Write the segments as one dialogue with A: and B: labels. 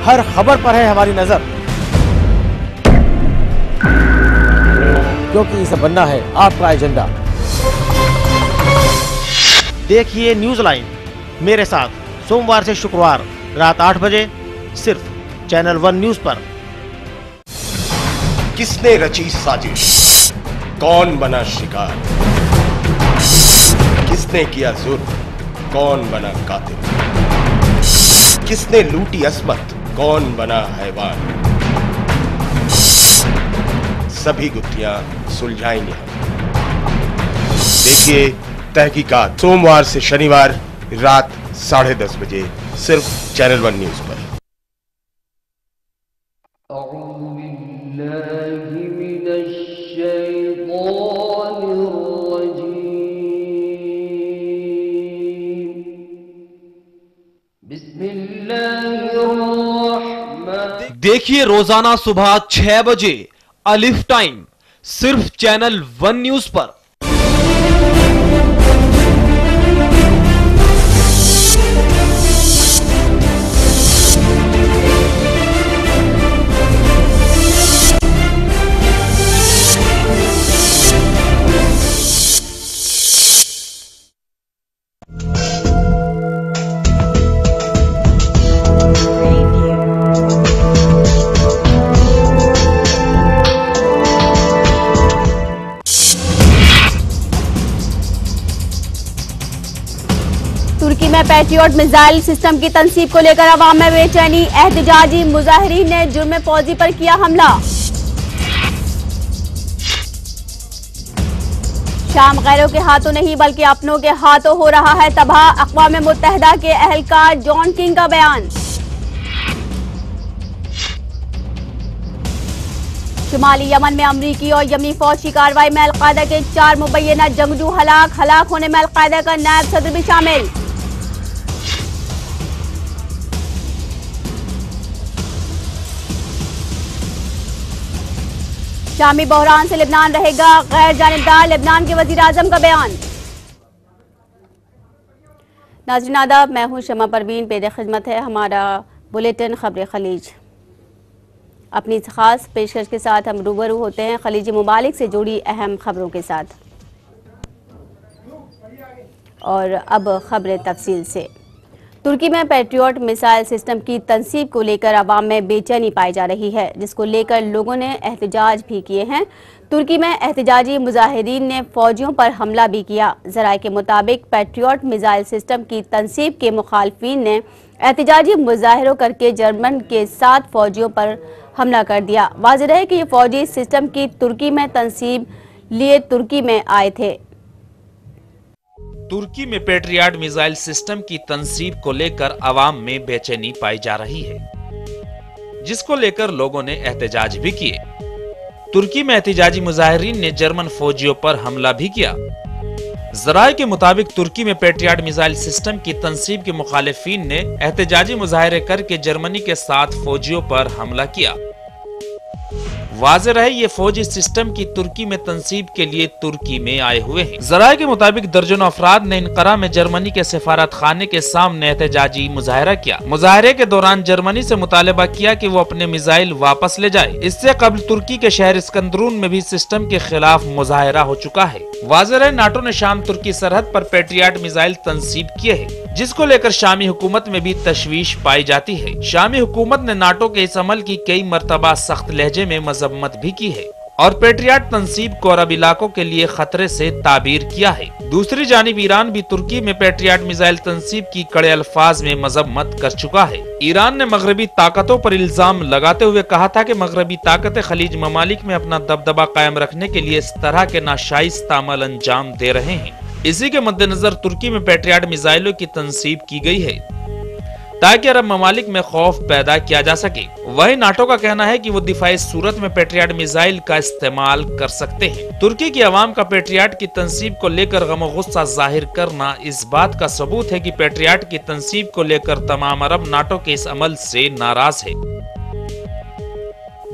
A: हर खबर पर है हमारी नजर, क्योंकि इसे बनना है आपका एजेंडा। देखिए न्यूज लाइन मेरे साथ सोमवार से शुक्रवार रात 8 बजे सिर्फ चैनल 1 न्यूज पर।
B: किसने रची साजिश, कौन बना शिकार, किसने किया जुर्म, कौन बना कातिल, किसने लूटी अस्मत, कौन बना हैवान, सभी गुत्थियां सुलझाएंगे हम। देखिए तहकीकात सोमवार से शनिवार रात 10:30 बजे सिर्फ चैनल 1 न्यूज पर।
C: देखिए रोजाना सुबह 6 बजे अलिफ टाइम सिर्फ चैनल 1 न्यूज पर।
D: तुर्की में पैट्रियट मिसाइल सिस्टम की तनसीब को लेकर अवाम में बेचैनी, एहतजाजी मुजाहिरीन ने जुर्म फौजी पर किया हमला। शाम गैरों के हाथों नहीं बल्कि अपनों के हाथों हो रहा है तबाह, अक़वाम मुत्तहिदा के अहलकार जॉन किंग का बयान। शुमाली यमन में अमरीकी और यमनी फौज की कार्रवाई में अलकायदा के 4 मुबैना जंगजू हलाक होने में अलकायदा का नायब सदर भी शामिल। शामी बहरान से लेबनान रहेगा गैर जानिबदार, लेबनान के वजीर आजम का बयान। नाज़रीन आदाब, मैं हूं शमा परवीन, पेश खिदमत है हमारा बुलेटिन खबरें खलीज। अपनी खास पेशकश के साथ हम रूबरू होते हैं खलीजी मुमालिक से जुड़ी अहम खबरों के साथ। और अब खबरें तफसील से। तुर्की में पैट्रियट मिसाइल सिस्टम की तनसीब को लेकर अवाम में बेचैनी पाई जा रही है, जिसको लेकर लोगों ने एहतजाज भी किए हैं। तुर्की में एहतजाजी मुजाहिरीन ने फौजियों पर हमला भी किया। ज़राए के मुताबिक पैट्रियट मिसाइल सिस्टम की तनसीब के मुखालफिन ने एहतजाजी मुजाहरों करके जर्मन के 7 फौजियों पर हमला कर दिया। वाज़ेह है कि ये फौजी सिस्टम की तुर्की में तनसीब लिए तुर्की में आए थे।
E: तुर्की में पैट्रियट मिसाइल सिस्टम की तनसीब को लेकर अवाम में बेचैनी पाई जा रही है, जिसको लेकर लोगों ने एहतजाज भी किए। तुर्की में एहतजाजी मुजाहिरीन ने जर्मन फौजियों पर हमला भी किया। ज़राए के मुताबिक तुर्की में पैट्रियट मिसाइल सिस्टम की तनसीब के मुखालिफिन ने एहतजाजी मुजाहरे करके जर्मनी के 7 फौजियों पर हमला किया। वाज़ेह रहे ये फौज इस सिस्टम की तुर्की में तनसीब के लिए तुर्की में आए हुए हैं। ज़राए के मुताबिक दर्जनों अफराद ने इनकरा में जर्मनी के सफारत खाने के सामने एहतजाजी मुजाहरा किया। मुजाहरे के दौरान जर्मनी से मुतालबा किया कि वो अपने मिसाइल वापस ले जाए। इससे कबल तुर्की के शहर इस्कंदरून में भी सिस्टम के खिलाफ मुजाहरा हो चुका है। वाज़ेह रहे नाटो ने शाम तुर्की सरहद पर पैट्रियट मिसाइल तनसीब किए हैं, जिसको लेकर शामी हुकूमत में भी तशवीश पाई जाती है। शामी हुकूमत ने नाटो के इस अमल की कई मरतबा सख्त लहजे में मजम्मत भी की है और पैट्रियट तनसीब को अरब इलाकों के लिए खतरे से ताबीर किया है। दूसरी जानिब ईरान भी तुर्की में पैट्रियट मिसाइल तनसीब की कड़े अल्फाज में मजम्मत कर चुका है। ईरान ने मगरबी ताकतों पर इल्जाम लगाते हुए कहा था कि मगरबी ताकतें खलीज ममालिक में अपना दबदबा कायम रखने के लिए इस तरह के नाशाइस्ता अमल अंजाम दे रहे हैं। इसी के मद्देनजर तुर्की में पैट्रियट मिसाइलों की तनसीब की गई है ताकि अरब ममालिक में खौफ पैदा किया जा सके। वही नाटो का कहना है कि वो दिफाई सूरत में पैट्रियट मिसाइल का इस्तेमाल कर सकते हैं। तुर्की की आवाम का पैट्रियट की तनसीब को लेकर गम गुस्सा जाहिर करना इस बात का सबूत है कि पैट्रियट की तनसीब को लेकर तमाम अरब नाटो के इस अमल से नाराज है।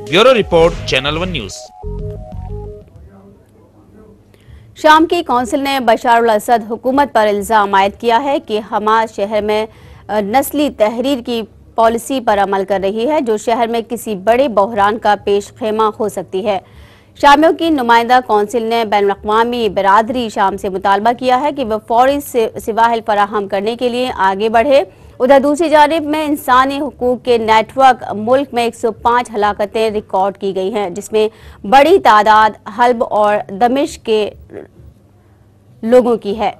E: Bureau report, channel 1 news.
D: शाम की कौंसिल ने बशार अल असद हुकूमत पर इल्जाम आयद किया है कि हमास शहर में नस्ली तहरीर की पॉलिसी पर अमल कर रही है जो शहर में किसी बड़े बहरान का पेश खेमा हो सकती है। शामियों की नुमाइंदा कौंसिल ने बैनुल-अक़वामी बिरादरी शाम से मुतालबा किया है कि वह फौरी सिवाहिल फराहम करने के लिए आगे बढ़े। उधर दूसरी जानिब में इंसानी हुकूक के नेटवर्क मुल्क में 105 हलाकतें रिकॉर्ड की गई हैं, जिसमें बड़ी तादाद हल्ब और दमिश्क के लोगों की है।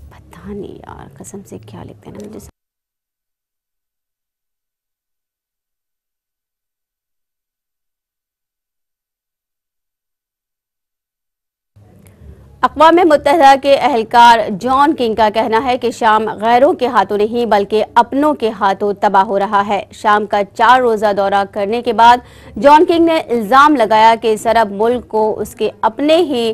D: पता नहीं यार, कसम से क्या लिखते हैं ना मुझे। अक़वाम मुत्तहिदा के एहलकार जॉन किंग का कहना है कि शाम गैरों के हाथों नहीं बल्कि अपनों के हाथों तबाह हो रहा है। शाम का 4 रोज़ा दौरा करने के बाद जॉन किंग ने इल्ज़ाम लगाया कि इस अरब मुल्क को उसके अपने ही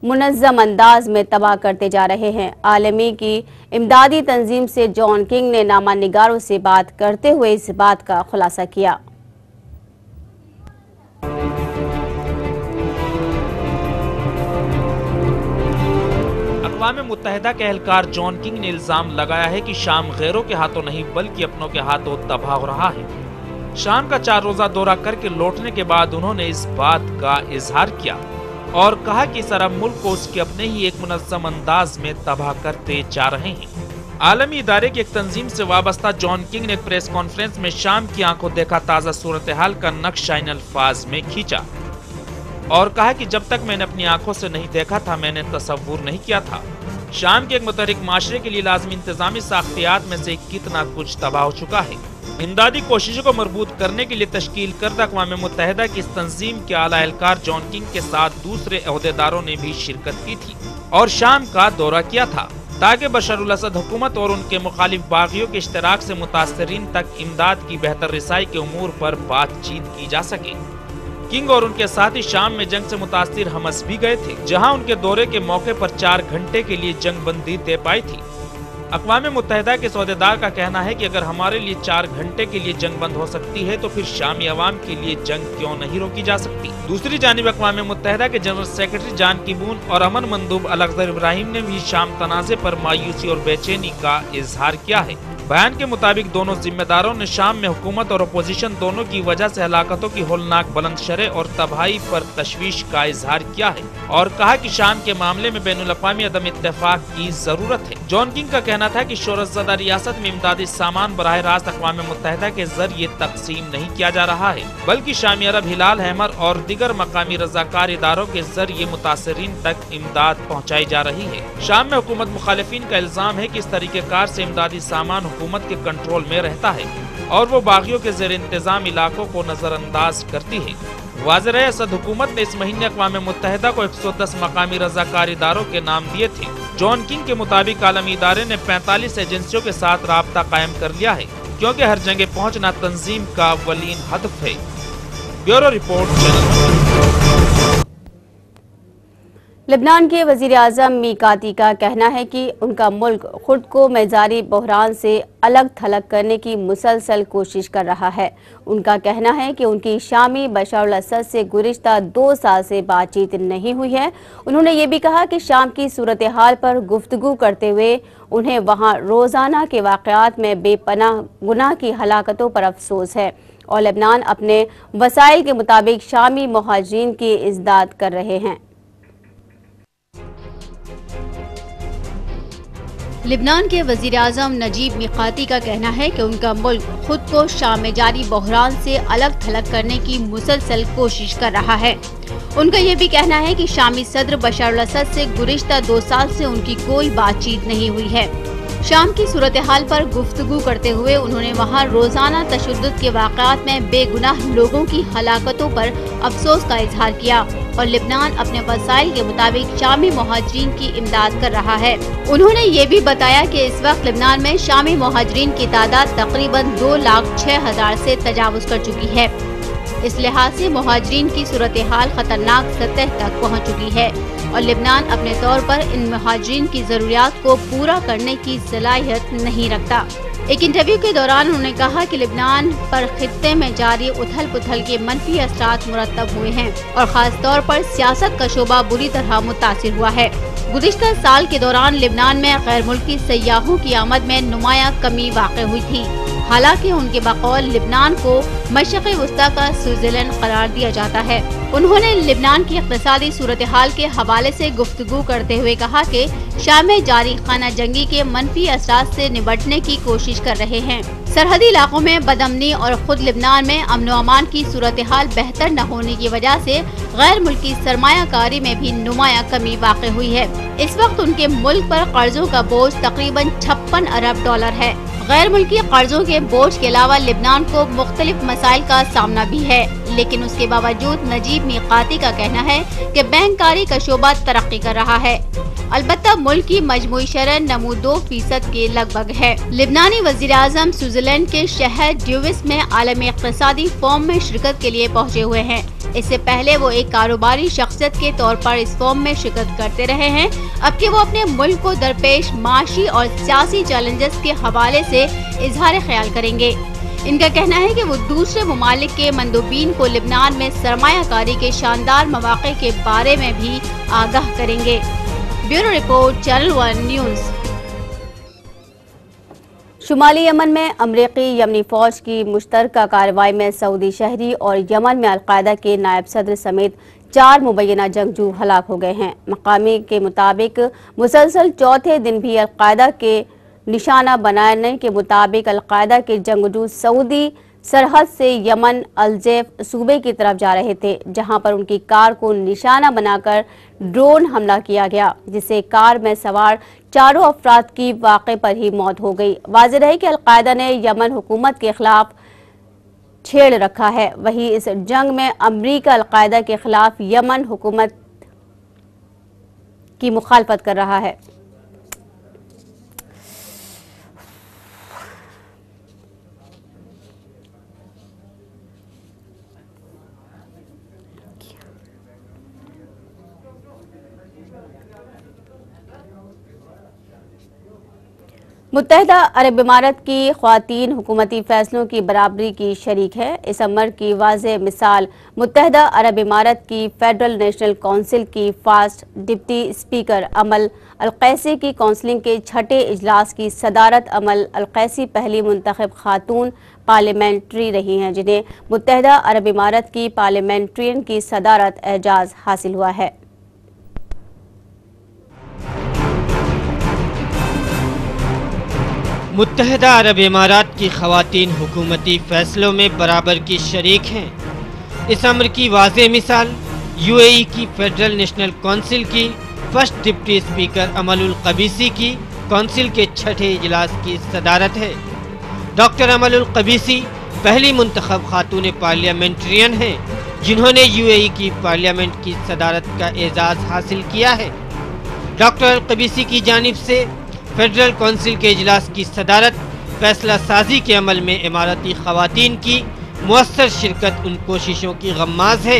D: मुनज़्ज़म अंदाज में तबाह करते जा रहे हैं। आलमी की इमदादी तंजीम से जॉन किंग ने नामा निगारों से बात करते हुए इस बात का खुलासा किया।
E: अक़वाम मुत्तहिदा के एहलकार जॉन किंग ने इल्जाम लगाया है कि शाम गैरों के हाथों नहीं बल्कि अपनों के हाथों तबाह हो रहा है। शाम का 4 रोज़ा दौरा करके लौटने के बाद उन्होंने इस बात का इजहार किया और कहा कि इस अरब मुल्क को उसके अपने ही एक मुनज़्ज़म अंदाज में तबाह करते जा रहे हैं। आलमी इदारे की एक तंजीम से वाबस्ता जॉन किंग ने एक प्रेस कॉन्फ्रेंस में शाम की आंखों देखा ताज़ा सूरत हाल का नक्शा इन अल्फाज में खींचा और कहा कि जब तक मैंने अपनी आंखों से नहीं देखा था मैंने तसव्वुर नहीं किया था शाम के एक मुतहरिक माशरे के लिए लाज़मी इंतजामी साख्तियात में से कितना कुछ तबाह हो चुका है। इमदादी कोशिशों को मरबूत करने के लिए तश्कील करदा अक़वाम मुत्तहिदा की इस तंजीम के आला एहलकार जॉन किंग के साथ दूसरे अहदेदारों ने भी शिरकत की थी और शाम का दौरा किया था ताकि बशर अल असद हुकूमत और उनके मुखालिफ बागियों के इश्तराक से मुतासरीन तक इमदाद की बेहतर रिसाई के उमूर पर बातचीत की जा सके। किंग और उनके साथी शाम में जंग से मुतासिर हमस भी गए थे, जहां उनके दौरे के मौके पर 4 घंटे के लिए जंग बंदी तय पाई थी। अक़वाम मुत्तहिदा के सौदेदार का कहना है कि अगर हमारे लिए 4 घंटे के लिए जंग बंद हो सकती है तो फिर शामी अवाम के लिए जंग क्यों नहीं रोकी जा सकती। दूसरी जानिब अक़वाम मुत्तहिदा के जनरल सेक्रेटरी जान की मून और अमन मंदूब अल-अख़ज़र इब्राहिम ने भी शाम तनाज़े पर मायूसी और बेचैनी का इजहार किया है। बयान के मुताबिक दोनों जिम्मेदारों ने शाम में हुकूमत और अपोजिशन दोनों की वजह से हलाकतों की होलनाक बुलंद शरह और तबाही पर तशवीश का इजहार किया है और कहा कि शाम के मामले में बैनुल अक़वामी अदम इत्तेफाक की जरूरत है। जॉन किंग का कहना था कि शोरज़दा रियासत में इमदादी सामान बराह रास्त अक़वाम मुत्तहिदा के जरिए तकसीम नहीं किया जा रहा है बल्कि शामी अरब हिलाल हैमर और दीगर मकामी रज़ाकार इदारों के जरिए मुतासरीन तक इमदाद पहुँचाई जा रही है। शाम में हुकूमत मुखालिफिन का इल्जाम है कि इस तरीक़ेकार से इमदादी सामान हुकूमत के कंट्रोल में रहता है और वो बागियों के ज़ेर इंतजाम इलाकों को नजरअंदाज करती है। वाज़ेह रहे असद हुकूमत ने इस महीने अक़वाम मुत्तहिदा को 110 मकामी रज़ाकार इदारों के नाम दिए थे। जॉन किंग के मुताबिक आलमी इदारे ने 45 एजेंसियों के साथ राब्ता कायम कर लिया है क्योंकि हर जगह पहुँचना तंजीम का अव्वलीन हदफ है। Bureau report channel.
D: लेबनान के वज़ीर आज़म मीकाती का कहना है कि उनका मुल्क खुद को मेज़ारी बहरान से अलग थलग करने की मुसलसल कोशिश कर रहा है। उनका कहना है कि उनकी शामी बशर अल असद से गुज़िश्ता 2 साल से बातचीत नहीं हुई है। उन्होंने ये भी कहा कि शाम की सूरत हाल पर गुफ्तगू करते हुए उन्हें वहाँ रोज़ाना के वाक़यात में बेपनाह गुनाह की हलाकतों पर अफसोस है और लेबनान अपने वसाइल के मुताबिक शामी मुहाजिरीन की इज़दाद कर रहे हैं।
F: लेबनान के वज़ीर आज़म नजीब मीकाती का कहना है कि उनका मुल्क खुद को शाम में जारी बहरान से अलग थलग करने की मुसलसल कोशिश कर रहा है। उनका ये भी कहना है कि शामी सदर बशर अल असद से गुज़िश्ता 2 साल से उनकी कोई बातचीत नहीं हुई है। शाम की सूरत हाल पर गुफ्तगू करते हुए उन्होंने वहाँ रोजाना तशद्दुद के वाक़यात में बेगुनाह लोगों की हलाकतों पर अफसोस का इजहार किया और लेबनान अपने वसाइल के मुताबिक शामी मुहाजिरीन की इमदाद कर रहा है। उन्होंने ये भी बताया कि इस वक्त लेबनान में शामी मुहाजिरीन की तादाद तकरीबन 2,06,000 से तजावुज कर चुकी है। इस लिहाज से मुहाजिरीन की सूरत हाल खतरनाक सतह तक पहुँच चुकी है और लेबनान अपने तौर पर इन मुहाजिरीन की जरूरियात को पूरा करने की सलाहियत नहीं रखता। एक इंटरव्यू के दौरान उन्होंने कहा कि लेबनान पर खित्ते में जारी उथल पुथल के मनफी असरात मुरतब हुए हैं और खास तौर पर सियासत का शोबा बुरी तरह मुतासिर हुआ है। गुज़िश्ता साल के दौरान लिबनान में गैर मुल्की सयाहों की आमद में नुमाया कमी वाक़ हुई थी। हालांकि उनके बकौल लिबनान को मशरिक़ वस्ता का स्विट्ज़रलैंड करार दिया जाता है। उन्होंने लिबनान की इक़्तिसादी सूरत हाल के हवाले से गुफ्तगू करते हुए कहा कि शाम में जारी खाना जंगी के मनफी असरात से निपटने की कोशिश कर रहे हैं। सरहदी इलाकों में बदअमनी और खुद लिबनान में अमन व अमान की सूरत हाल बेहतर न होने की वजह से गैर मुल्की सरमायाकारी में भी नुमाया कमी वाक़ हुई है। इस वक्त उनके मुल्क पर कर्जों का बोझ तकरीबन 56 अरब डॉलर है। गैर मुल्की कर्जों के बोझ के अलावा लिबनान को मुख्तलिफ मसाइल का सामना भी है, लेकिन उसके बावजूद नजीब मीकाती का कहना है कि बैंककारी का शोबा तरक्की कर रहा है। अलबत्ता मुल्क की मजमूई शरह नमू 2% के लगभग है। लिबनानी वज़ीर आज़म स्विट्ज़रलैंड के शहर ड्यूविस में आलमी इक़्तिसादी फोरम में शिरकत के लिए पहुँचे हुए हैं। इससे पहले वो एक कारोबारी शख्सियत के तौर पर इस फोरम में शिरकत करते रहे हैं। अब कि वो अपने मुल्क को दरपेश माशी और सियासी चैलेंजेस के हवाले से इजहार ख्याल करेंगे। इनका कहना है कि वो दूसरे ममालिक के मंदूबीन को लिबनान में सरमायाकारी के शानदार मौक़े के बारे में भी आगाह करेंगे। Bureau report, channel 1 news.
D: शुमाली यमन में अमरीकी यमनी फौज की मुश्तरका कार्रवाई में सऊदी शहरी और यमन में अलकायदा के नायब सदर समेत 4 मुबैना जंगजू हलाक हो गए हैं। मकामी के मुताबिक मुसलसल चौथे दिन भी अलकायदा के निशाना बनाने के मुताबिक अलकायदा के जंगजू सऊदी सरहद से यमन अलजैफ सूबे की तरफ जा रहे थे, जहां पर उनकी कार को निशाना बनाकर ड्रोन हमला किया गया, जिससे कार में सवार 4 अफराद की वाक़े पर ही मौत हो गई। वाज़ेह है कि अलकायदा ने यमन हुकूमत के खिलाफ छेड़ रखा है। वहीं इस जंग में अमरीका अलकायदा के खिलाफ यमन हुकूमत की मुखालफत कर रहा है। मुत्तहिदा अरब इमारात की ख्वातीन हुकूमती फैसलों की बराबरी की शरीक है। इस अमर की वाज़ेह मिसाल मुत्तहिदा अरब इमारात की फेडरल नेशनल काउंसिल की फर्स्ट डिप्टी स्पीकर अमल अलकैसी की काउंसिलिंग के 6ठे इजलास की सदारत। अमल अलकैसी पहली मुंतखब खातून पार्लियामेंट्री रही हैं जिन्हें मुत्तहिदा अरब इमारात की पार्लियामेंट्रियन की सदारत एजाज़ हासिल हुआ है।
G: मुत्तहिदा अरब इमारात की ख़वातीन हुकूमती फ़ैसलों में बराबर की शरीक हैं। इस अमर की वाज़ेह मिसाल यूएई की फेडरल नेशनल काउंसिल की फर्स्ट डिप्टी स्पीकर अमलुल कबीसी की काउंसिल के 6ठे इजलास की सदारत है। डॉक्टर अमलुल कबीसी पहली मुंतखब खातून पार्लियामेंट्रियन हैं जिन्होंने यूएई की पार्लियामेंट की सदारत का एजाज़ हासिल किया है। डॉक्टर कबीसी की जानिब से फेडरल काउंसिल के इजलास की सदारत फैसला साजी के अमल में इमारती ख़वातीन की मुअस्सर शिरकत उन कोशिशों की गम्माज है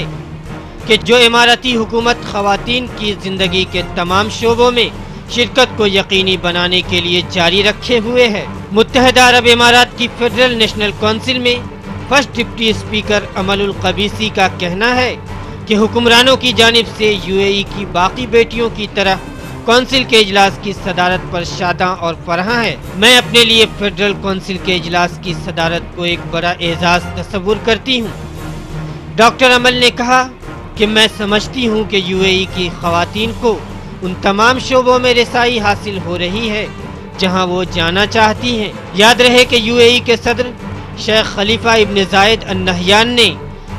G: कि जो इमारती हुकूमत ख़वातीन की ज़िंदगी के तमाम शोबों में शिरकत को यकीनी बनाने के लिए जारी रखे हुए है। मुत्तहिदा अरब इमारात की फेडरल नेशनल काउंसिल में फर्स्ट डिप्टी स्पीकर अमलुल कबीसी का कहना है कि हुक्मरानों की जानिब से यूएई की बाकी बेटियों की तरह काउंसिल के इजलास की सदारत पर शादा और फरहा है। मैं अपने लिए फेडरल काउंसिल के इजलास की सदारत को एक बड़ा एजाज़ तस्वुर करती हूँ। डॉक्टर अमल ने कहा कि मैं समझती हूँ कि यूएई की ख़वातीन को उन तमाम शोबों में रसाई हासिल हो रही है जहाँ वो जाना चाहती हैं। याद रहे कि यूएई के सदर शेख खलीफा इब्न जायद अल नहयान ने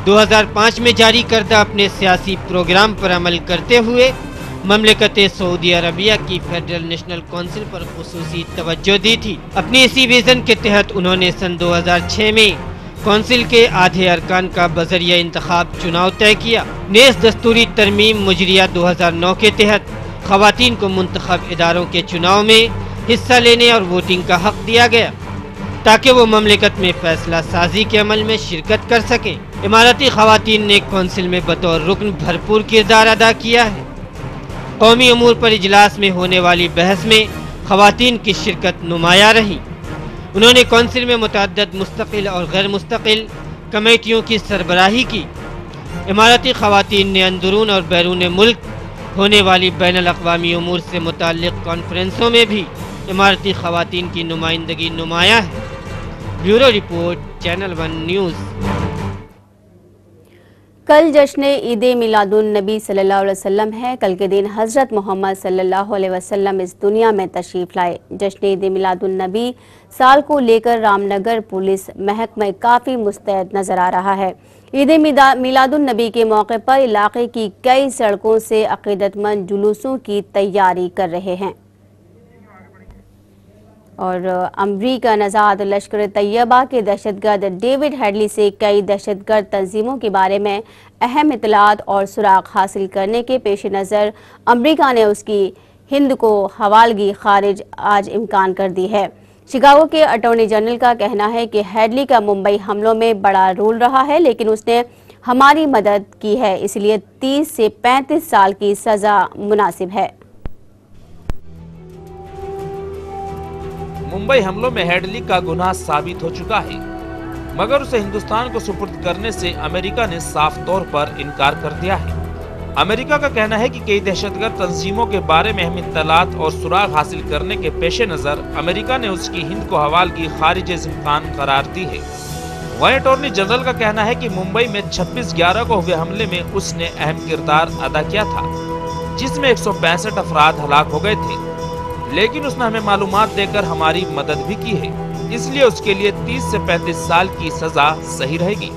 G: 2005 में जारी करदा अपने सियासी प्रोग्राम पर अमल करते हुए ममलिकत सऊदी अरबिया की फेडरल नेशनल काउंसिल पर खुसूसी तवज्जो दी थी। अपनी इसी विजन के तहत उन्होंने सन 2006 में काउंसिल के आधे अरकान का बजरिया इंतखाब चुनाव तय किया। नेस दस्तूरी तरमीम मुजरिया 2009 के तहत ख़वातीन को मुंतखब इदारों के चुनाव में हिस्सा लेने और वोटिंग का हक दिया गया ताकि वो ममलिकत में फैसला साजी के अमल में शिरकत कर सकें। इमारती ख़वातीन ने काउंसिल में बतौर रुकन भरपूर किरदार अदा किया है। कौमी अमूर पर इजलास में होने वाली बहस में ख़वातीन की शिरकत नुमाया रही। उन्होंने काउंसिल में मुतअद्दिद मुस्तकिल और गैर मुस्तकिल कमेटियों की सरबराही की। इमारती ख़वातीन ने अंदरून और बैरून मुल्क होने वाली बैनुल-अक़वामी उमूर से मुताल्लिक़ कॉन्फ्रेंसों में भी इमारती ख़वातीन की नुमाइंदगी नुमाया है। Bureau report, channel 1 news.
D: कल जश्न ईद मिलादुन नबी सल्लल्लाहु अलैहि वसल्लम है। कल के दिन हज़रत मोहम्मद सल्लल्लाहु अलैहि वसल्लम इस दुनिया में तशरीफ़ लाए। जश्न ईद मिलादुन नबी साल को लेकर रामनगर पुलिस महकमा काफ़ी मुस्तैद नज़र आ रहा है। ईद मिलादुन नबी के मौके पर इलाके की कई सड़कों से अक़ीदतमंद जुलूसों की तैयारी कर रहे हैं। और अमरीका नज़ाद लश्कर तैयबा के दहशतगर्द डेविड हेडली से कई दहशतगर्द तंजीमों के बारे में अहम इतलात और सुराग हासिल करने के पेश नज़र अमरीका ने उसकी हिंद को हवालगी खारिज आज इम्कान कर दी है। शिकागो के अटॉर्नी जनरल का कहना है कि हेडली का मुंबई हमलों में बड़ा रोल रहा है, लेकिन उसने हमारी मदद की है, इसलिए 30 से 35 साल की सज़ा मुनासिब है।
E: मुंबई हमलों में हेडली का गुनाह साबित हो चुका है, मगर उसे हिंदुस्तान को सुपुर्द करने से अमेरिका ने साफ तौर पर इनकार कर दिया है। अमेरिका का कहना है कि कई दहशतगर्द तंजीमों के बारे में अहम इत्तलात और सुराग हासिल करने के पेश नज़र अमेरिका ने उसकी हिंद को हवालगी खारिज इम्कान करार दी है। वहीं अटॉर्नी जनरल का कहना है कि मुंबई में 26/11 को हुए हमले में उसने अहम किरदार अदा किया था, जिसमें 165 अफराद हलाक हो गए थे, लेकिन उसने हमें मालूमात देकर हमारी मदद भी की है, इसलिए उसके लिए 30 से 35 साल की सजा सही रहेगी।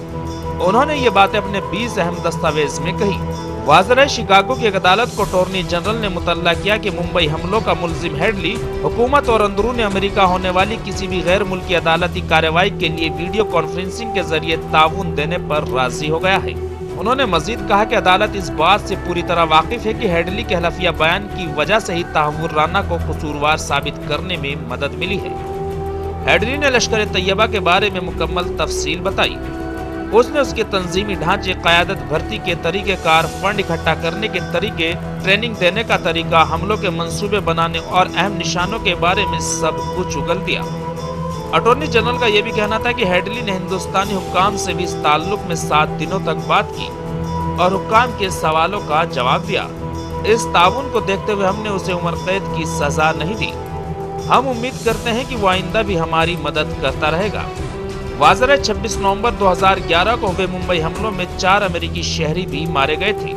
E: उन्होंने ये बातें अपने 20 अहम दस्तावेज में कही। वाज़ेह शिकागो की एक अदालत को अटॉर्नी जनरल ने मुतल्ला किया कि मुंबई हमलों का मुल्जिम हेडली हुकूमत और अंदरून अमेरिका होने वाली किसी भी गैर मुल्की अदालती कार्रवाई के लिए वीडियो कॉन्फ्रेंसिंग के जरिए ताउन देने पर राजी हो गया है। उन्होंने मजीद कहा कि अदालत इस बात से पूरी तरह वाकिफ है कि हेडली के हलफिया बयान की वजह से ही तहव्वुर राना को कसूरवार साबित करने में मदद मिली है। हेडली ने लश्कर तैयबा के बारे में मुकम्मल तफसील बताई। उसने उसके तंजीमी ढांचे, क़यादत, भर्ती के तरीक़ेकार, फंड इकट्ठा करने के तरीके, ट्रेनिंग देने का तरीका, हमलों के मंसूबे बनाने और अहम निशानों के बारे में सब कुछ उगल दिया। अटॉर्नी जनरल का यह भी कहना था कि हेडली ने हिंदुस्तानी हुक्काम से भी इस ताल्लुक में 7 दिनों तक बात की और हुक्काम के सवालों का जवाब दिया। इस ताउन को देखते हुए हमने उसे उम्र कैद की सजा नहीं दी। हम उम्मीद करते हैं कि वो आइंदा भी हमारी मदद करता रहेगा। वाज़ेह 26 नवंबर 2011 को हुए मुंबई हमलों में 4 अमेरिकी शहरी भी मारे गए थे,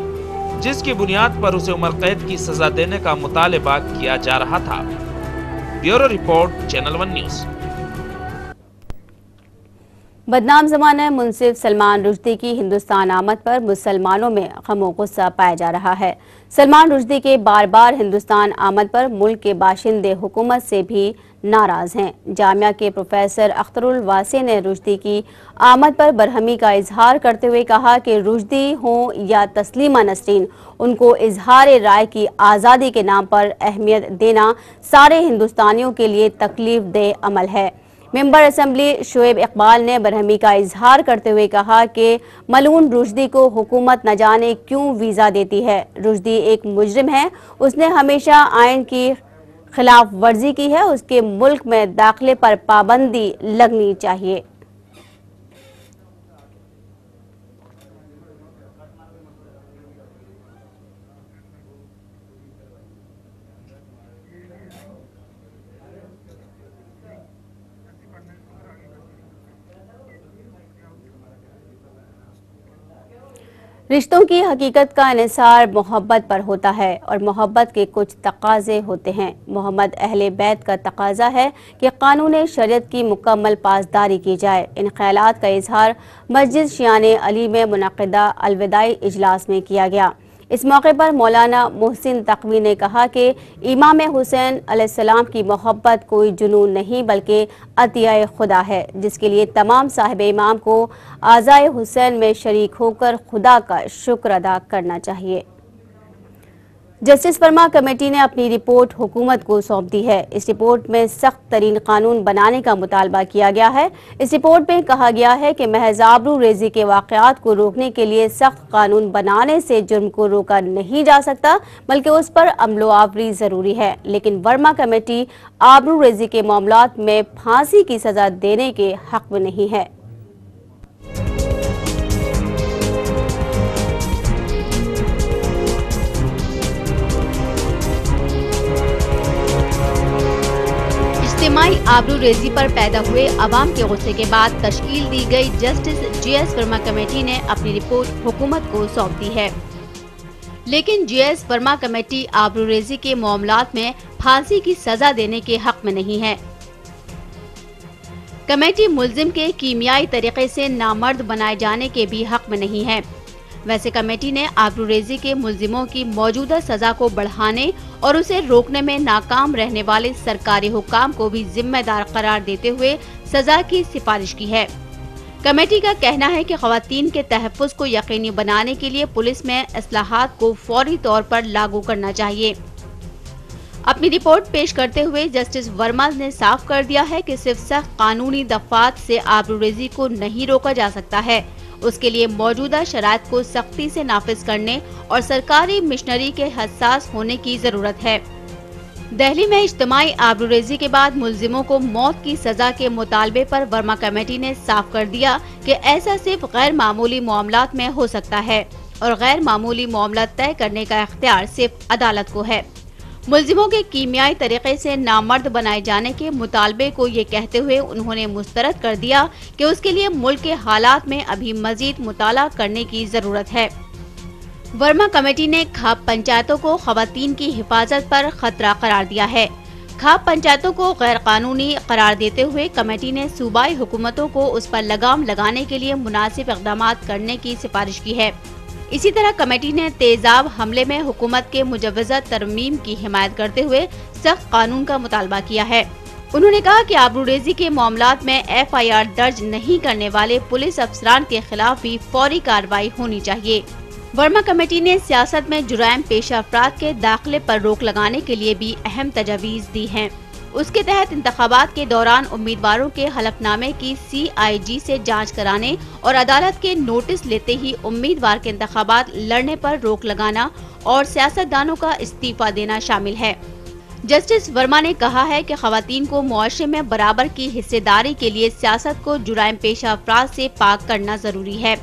E: जिसकी बुनियाद पर उसे उम्र कैद की सजा देने का मुतालबा किया जा रहा था। Bureau report, channel 1 news.
D: बदनाम ज़माना मुंसिफ सलमान रुश्दी की हिंदुस्तान आमद पर मुसलमानों में गम गुस्सा पाया जा रहा है। सलमान रुश्दी के बार बार हिंदुस्तान आमद पर मुल्क के बाशिंदे हुकूमत से भी नाराज़ हैं। जामिया के प्रोफेसर अख्तरुल वासी ने रुश्दी की आमद पर बरहमी का इजहार करते हुए कहा कि रुश्दी हों या तस्लीमा नसरीन, उनको इजहार राय की आज़ादी के नाम पर अहमियत देना सारे हिंदुस्तानियों के लिए तकलीफ देह अमल है। मेंबर असम्बली शुएब इकबाल ने बरहमी का इजहार करते हुए कहा कि मलून रुश्दी को हुकूमत न जाने क्यों वीज़ा देती है। रुश्दी एक मुजरिम है, उसने हमेशा आइन की खिलाफ वर्जी की है, उसके मुल्क में दाखिले पर पाबंदी लगनी चाहिए। रिश्तों की हकीकत का इन्हिसार मोहब्बत पर होता है और मोहब्बत के कुछ तकाजे होते हैं। मोहम्मद अहले बैत का तकाजा है कि कानून शरीयत की मुकम्मल पासदारी की जाए। इन ख्यालात का इजहार मस्जिद शियाने अली में मुनक़िदा अलविदाई इजलास में किया गया। इस मौके पर मौलाना मोहसिन तक़वी ने कहा कि इमाम हुसैन अलैहिस्सलाम की मोहब्बत कोई जुनून नहीं बल्कि अतिया खुदा है, जिसके लिए तमाम साहिब इमाम को आज़ाए हुसैन में शरीक होकर खुदा का शुक्र अदा करना चाहिए। जस्टिस वर्मा कमेटी ने अपनी रिपोर्ट हुकूमत को सौंप दी है। इस रिपोर्ट में सख्त तरीन कानून बनाने का मुतालबा किया गया है। इस रिपोर्ट में कहा गया है कि महज आबरू रेजी के वाक़यात को रोकने के लिए सख्त कानून बनाने से जुर्म को रोका नहीं जा सकता, बल्कि उस पर अमलो आवरी जरूरी है। लेकिन वर्मा कमेटी आबरू रेजी के मामलात में फांसी की सजा देने के हक में नहीं है।
F: इज्तिमाई आबरूरेजी पर पैदा हुए अवाम के गुस्से के बाद तश्कील दी गई जस्टिस GS वर्मा कमेटी ने अपनी रिपोर्ट हुकूमत को सौंप दी है। लेकिन GS वर्मा कमेटी आबरूरेजी के मामलात में फांसी की सजा देने के हक में नहीं है। कमेटी मुल्जिम के कीमियाई तरीके से नामर्द बनाए जाने के भी हक में नहीं है। वैसे कमेटी ने आबरूरेजी के मुल्जिमों की मौजूदा सजा को बढ़ाने और उसे रोकने में नाकाम रहने वाले सरकारी हुक्काम को भी जिम्मेदार करार देते हुए सजा की सिफारिश की है। कमेटी का कहना है कि खवातीन के तहफ़्फ़ुज़ को यकीनी बनाने के लिए पुलिस में इस्लाहात को फौरी तौर पर लागू करना चाहिए। अपनी रिपोर्ट पेश करते हुए जस्टिस वर्मा ने साफ कर दिया है कि सिर्फ सख्त कानूनी दफात से आबरूरेजी को नहीं रोका जा सकता है। उसके लिए मौजूदा शराइत को सख्ती से नाफिज करने और सरकारी मिशनरी के हसास होने की जरूरत है। दिल्ली में इज्तिमाई आबरूरेजी के बाद मुल्जिमों को मौत की सजा के मुतालबे पर वर्मा कमेटी ने साफ कर दिया कि ऐसा सिर्फ गैर मामूली मामलात में हो सकता है और गैर मामूली मामला तय करने का इख्तियार सिर्फ अदालत को है। मुल्जिमों के कीमियाई तरीके से नामर्द बनाए जाने के मुतालबे को ये कहते हुए उन्होंने मुस्तरद कर दिया कि उसके लिए मुल्क के हालात में अभी मजीद मुताला करने की जरूरत है। वर्मा कमेटी ने खाप पंचायतों को खवातीन की हिफाजत पर खतरा करार दिया है। खाप पंचायतों को गैर कानूनी करार देते हुए कमेटी ने सूबाई हुकूमतों को उस पर लगाम लगाने के लिए मुनासिब इक़दाम करने की सिफारिश की है। इसी तरह कमेटी ने तेजाब हमले में हुकूमत के मुजव्वज़ा तरमीम की हिमायत करते हुए सख्त कानून का मुतालबा किया है। उन्होंने कहा कि आबरूरेजी के मामलात में FIR दर्ज नहीं करने वाले पुलिस अफसरान के खिलाफ भी फौरी कार्रवाई होनी चाहिए। वर्मा कमेटी ने सियासत में जुराइम पेशा अफराद के दाखिले पर रोक लगाने के लिए भी अहम तजावीज़ दी हैं। उसके तहत इंतखाबात के दौरान उम्मीदवारों के हलफनामे की CIG से जांच कराने और अदालत के नोटिस लेते ही उम्मीदवार के इंतखाबात लड़ने पर रोक लगाना और सियासतदानों का इस्तीफा देना शामिल है। जस्टिस वर्मा ने कहा है कि खवातीन को मुआशरे में बराबर की हिस्सेदारी के लिए सियासत को जुराइम पेशा अफराद से पाक करना जरूरी है।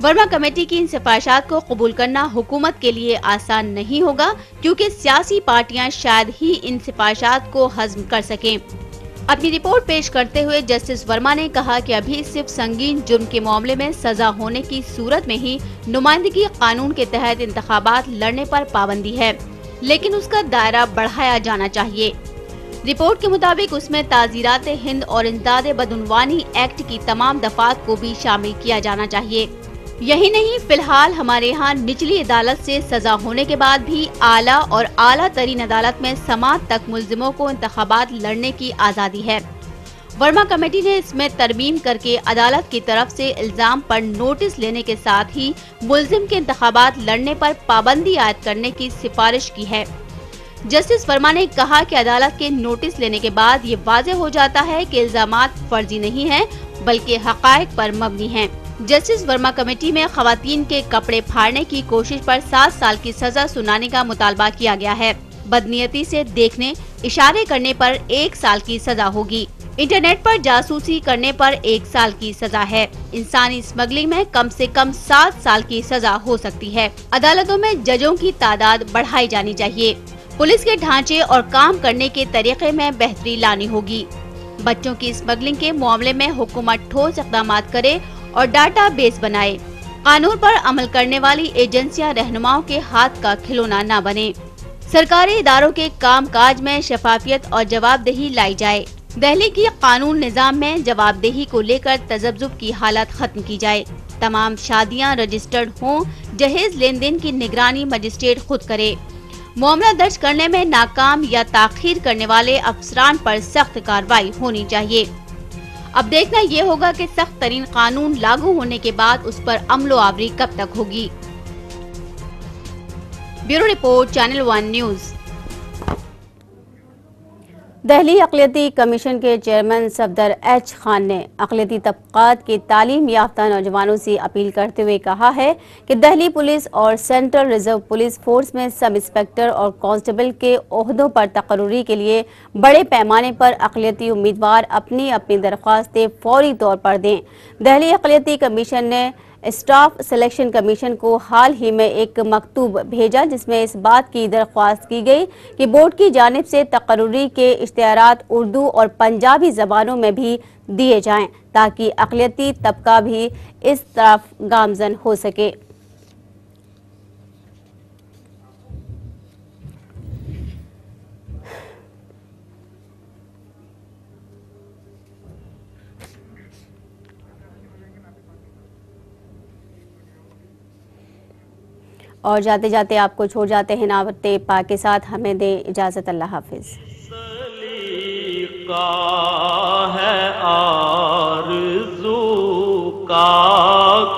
F: वर्मा कमेटी की इन सिफारिशात को कबूल करना हुकूमत के लिए आसान नहीं होगा क्योंकि सियासी पार्टियां शायद ही इन सिफारिशात को हज़म कर सकें। अपनी रिपोर्ट पेश करते हुए जस्टिस वर्मा ने कहा कि अभी सिर्फ संगीन जुर्म के मामले में सजा होने की सूरत में ही नुमाइंदगी कानून के तहत इंतखाबात लड़ने पर पाबंदी है, लेकिन उसका दायरा बढ़ाया जाना चाहिए। रिपोर्ट के मुताबिक उसमें ताज़ीरात हिंद और इंसदाद बदउनवानी एक्ट की तमाम दफात को भी शामिल किया जाना चाहिए। यही नहीं, फिलहाल हमारे यहाँ निचली अदालत से सजा होने के बाद भी आला और आला तरीन अदालत में समाअत तक मुल्जिमों को इंतखाबात लड़ने की आज़ादी है। वर्मा कमेटी ने इसमें तरमीम करके अदालत की तरफ से इल्जाम पर नोटिस लेने के साथ ही मुल्जिम के इंतखाबात लड़ने पर पाबंदी आयद करने की सिफारिश की है। जस्टिस वर्मा ने कहा कि अदालत के नोटिस लेने के बाद ये वाज़ेह हो जाता है कि इल्जामात फर्जी नहीं हैं बल्कि हक़ाइक़ पर मबनी हैं। जस्टिस वर्मा कमेटी में खवातीन के कपड़े फाड़ने की कोशिश पर 7 साल की सजा सुनाने का मुतालबा किया गया है। बदनीयती से देखने, इशारे करने पर 1 साल की सजा होगी। इंटरनेट पर जासूसी करने पर 1 साल की सजा है। इंसानी स्मगलिंग में कम से कम 7 साल की सजा हो सकती है। अदालतों में जजों की तादाद बढ़ाई जानी चाहिए। पुलिस के ढांचे और काम करने के तरीके में बेहतरी लानी होगी। बच्चों की स्मगलिंग के मामले में हुकूमत ठोस इक़दाम करे और डाटा बेस बनाए। कानून पर अमल करने वाली एजेंसियां रहनुमाओं के हाथ का खिलौना न बने। सरकारी इदारों के कामकाज में शफाफियत और जवाबदेही लाई जाए। दिल्ली की कानून निज़ाम में जवाबदेही को लेकर तजब्जुब की हालत खत्म की जाए। तमाम शादियां रजिस्टर्ड हों, जहेज लेन देन की निगरानी मजिस्ट्रेट खुद करे। मामला दर्ज करने में नाकाम या ताखीर करने वाले अफसरान पर सख्त कार्रवाई होनी चाहिए। अब देखना ये होगा कि सख्त तरीन कानून लागू होने के बाद उस पर अमलो आवरी कब तक होगी। Bureau report, channel 1 news.
D: Delhi अक़लियती कमीशन के चेयरमैन सफदर H खान ने अक़लियती तबक़ात के तालीम याफ्ता नौजवानों से अपील करते हुए कहा है कि दिल्ली पुलिस और सेंट्रल रिजर्व पुलिस फोर्स में सब इंस्पेक्टर और कांस्टेबल के ओहदों पर तकर्रुरी के लिए बड़े पैमाने पर अक़लियती उम्मीदवार अपनी अपनी दरख्वास्तें फौरी तौर पर दें। दिल्ली अक़लियती कमीशन ने स्टाफ सिलेक्शन कमीशन को हाल ही में एक मकतूब भेजा, जिसमें इस बात की दरख्वास्त की गई कि बोर्ड की जानिब से तकर्री के इश्तिहारात उर्दू और पंजाबी ज़बानों में भी दिए जाएं, ताकि अक़लियती तबका भी इस तरफ गामज़न हो सके। और जाते जाते आपको छोड़ जाते हैं नावते पाक के साथ। हमें दे इजाज़त, अल्लाह हाफिज़।
H: सलीका है आरज़ू का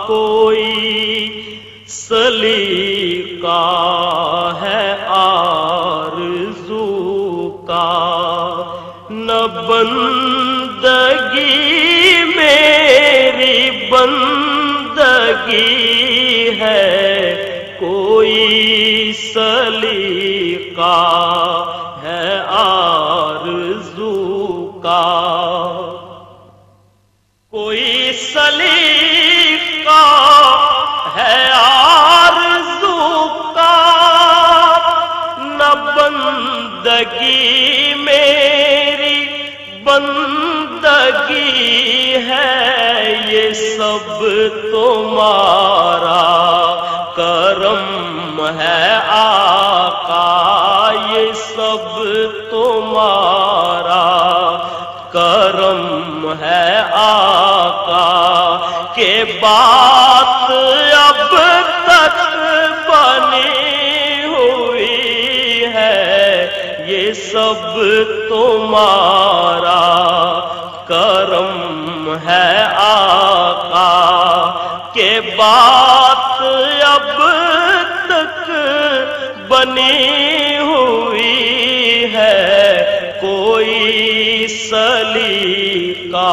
H: कोई, सलीका है आरज़ू का, न बंदगी मेरी बंदगी है कोई, सलीका है आरज़ू का कोई, सलीका है आरज़ू का, न बंदगी मेरी बंदगी है, ये सब तुम्हारा करम है आका, ये सब तुम्हारा करम है आका, के बात अब तक बनी हुई है, ये सब तुम्हारा करम है आका, के बात अब तक बनी हुई है, कोई सलीका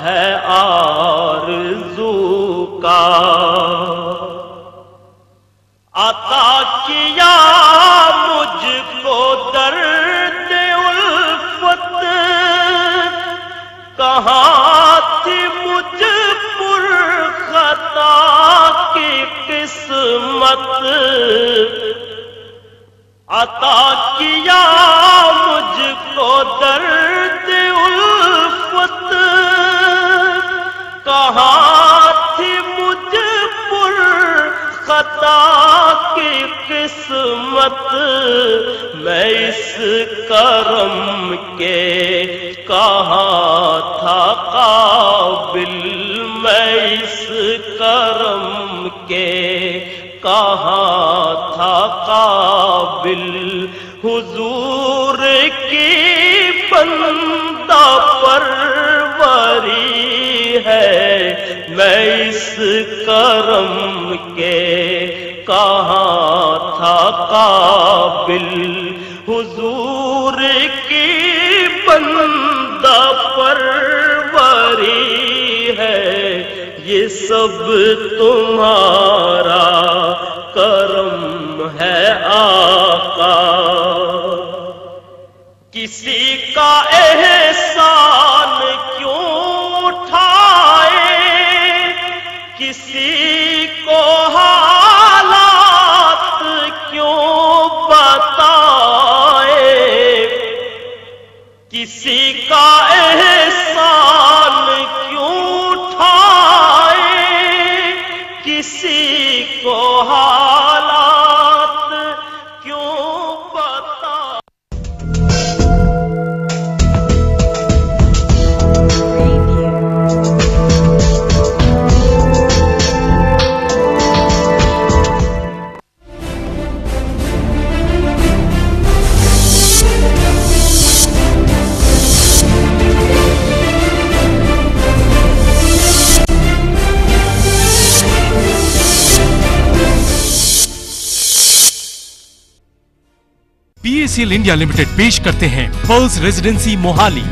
H: है आरज़ू का। अता किया मुझको दर्द उल्फत, कहाँ थी मुझ पुर खता की किस्मत, अता किया मुझको दर्द उल्फत, कहाँ थी मुझ पुर खता की किस्मत, मैं इस करम के कहाँ था काबिल, मैं इस करम के कहाँ था काबिल, हुजूर की बंदा परवरी है, मैं इस करम के कहाँ था काबिल, हुजूर की बंदा परवरी है, ये सब तुम्हारा करम है आका। किसी का एहसान क्यों उठाए, किसी को हालात क्यों बताए, किसी का एहसान क्यों उठाए, किसी को हालात क्यों बताए।
I: PACL इंडिया लिमिटेड पेश करते हैं पर्ल्स रेजिडेंसी मोहाली।